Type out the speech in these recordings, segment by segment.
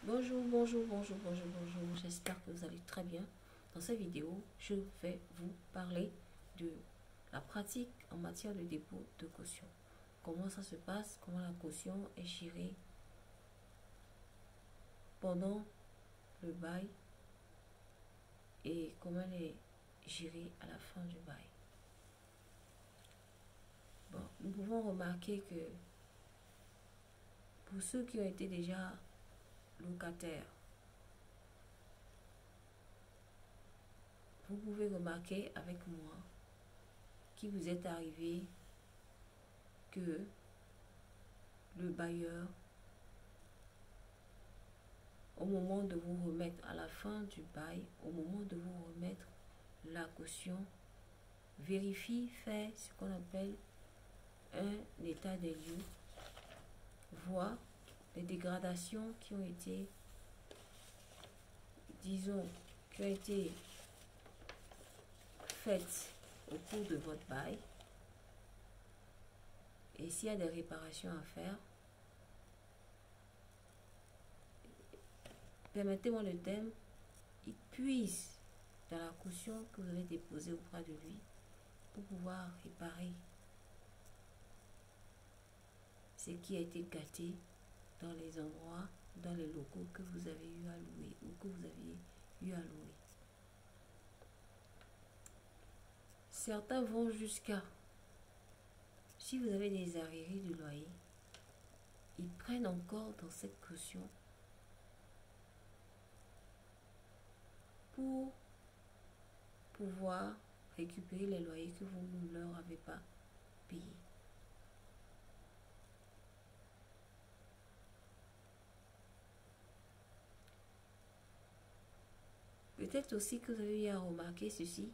Bonjour, bonjour, bonjour, bonjour, bonjour. J'espère que vous allez très bien. Dans cette vidéo, je vais vous parler de la pratique en matière de dépôt de caution. Comment ça se passe, comment la caution est gérée pendant le bail et comment elle est gérée à la fin du bail. Bon, nous pouvons remarquer que pour ceux qui ont été déjà locataires, vous pouvez remarquer avec moi qu'il vous est arrivé que le bailleur, au moment de vous remettre à la fin du bail, au moment de vous remettre la caution, vérifie, fait ce qu'on appelle un état des lieux, voit les dégradations qui ont été, disons, qui ont été faites au cours de votre bail, et s'il y a des réparations à faire, permettez-moi le thème, il puise dans la caution que vous avez déposée auprès de lui pour pouvoir réparer ce qui a été gâté dans les endroits, dans les locaux que vous avez eu à louer ou que vous aviez eu à louer. Certains vont jusqu'à, si vous avez des arriérés de loyer, ils prennent encore dans cette caution pour pouvoir récupérer les loyers que vous ne leur avez pas payés. Peut-être aussi que vous avez eu à remarquer ceci,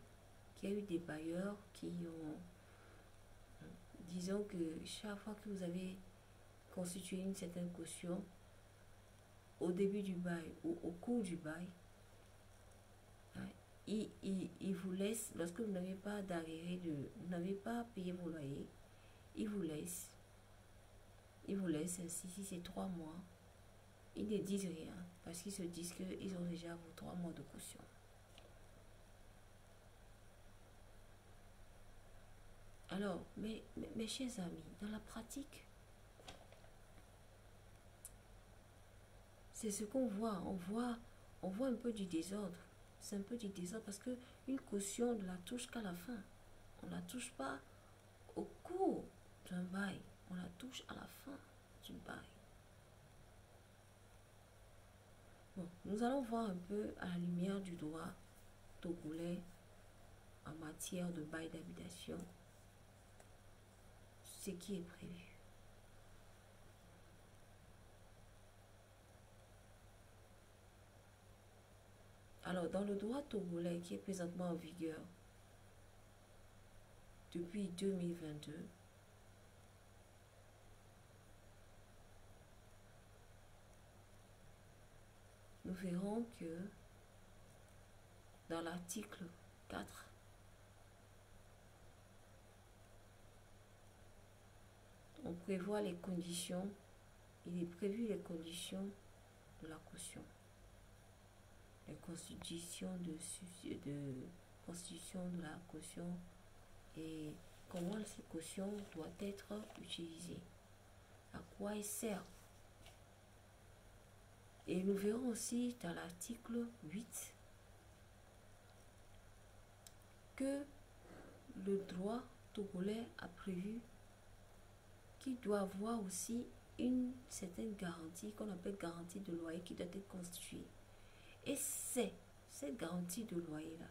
qu'il y a eu des bailleurs qui ont, disons que chaque fois que vous avez constitué une certaine caution, au début du bail ou au cours du bail, il vous laisse, lorsque vous n'avez pas d'arriéré, vous n'avez pas payé vos loyers, il vous laisse ainsi, si c'est 3 mois, ils ne disent rien, parce qu'ils se disent qu'ils ont déjà vos 3 mois de caution. Alors, mes chers amis, dans la pratique, c'est ce qu'on voit. On voit un peu du désordre. C'est un peu du désordre parce que une caution ne la touche qu'à la fin. On ne la touche pas au cours d'un bail. On la touche à la fin du bail. Bon, nous allons voir un peu à la lumière du droit togolais en matière de bail d'habitation ce qui est prévu. Alors, dans le droit togolais qui est présentement en vigueur depuis 2022, nous verrons que dans l'article 4, on prévoit les conditions, il est prévu les conditions de la caution. Les constitutions constitution de la caution et comment cette caution doit être utilisée, à quoi elle sert. Et nous verrons aussi dans l'article 8 que le droit togolais a prévu qu'il doit avoir aussi une certaine garantie qu'on appelle garantie de loyer qui doit être constituée. Et c'est cette garantie de loyer-là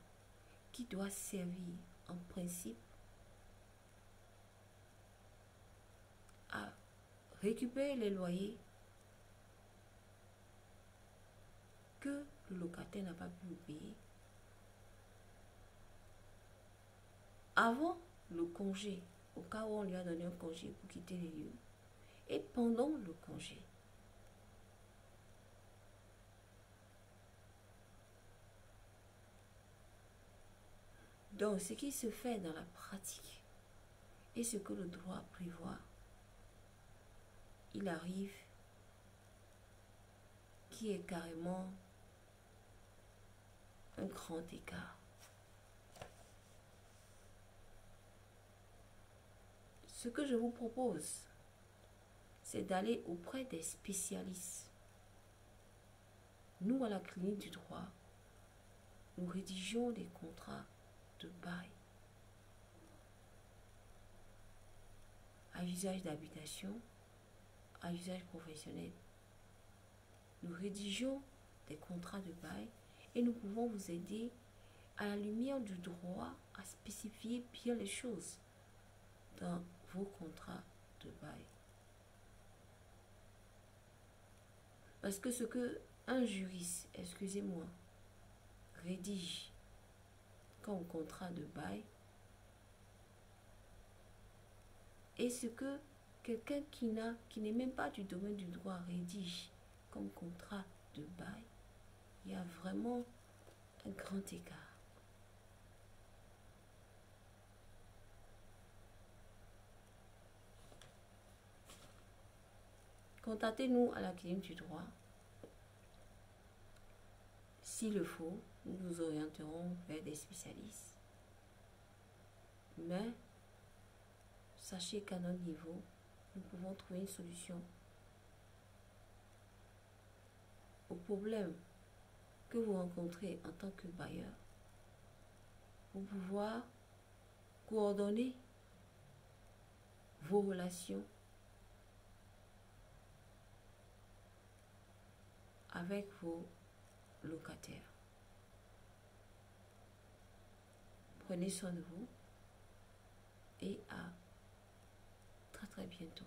qui doit servir en principe à récupérer les loyers que le locataire n'a pas pu payer avant le congé, au cas où on lui a donné un congé pour quitter les lieux, et pendant le congé. Donc, ce qui se fait dans la pratique et ce que le droit prévoit, il arrive qui est carrément un grand écart. Ce que je vous propose, c'est d'aller auprès des spécialistes. Nous, à la clinique du droit, nous rédigeons des contrats de bail à usage d'habitation, à usage professionnel. Nous rédigeons des contrats de bail et nous pouvons vous aider à la lumière du droit à spécifier bien les choses dans vos contrats de bail. Parce que ce que un juriste, excusez-moi, rédige comme contrat de bail et ce que quelqu'un qui n'est même pas du domaine du droit rédige comme contrat de bail, il y a vraiment un grand écart. Contactez-nous à la clinique du droit. S'il le faut, nous vous orienterons vers des spécialistes. Mais sachez qu'à notre niveau, nous pouvons trouver une solution au problème que vous rencontrez en tant que bailleur pour pouvoir coordonner vos relations avec vos locataires. Prenez soin de vous et à très bientôt.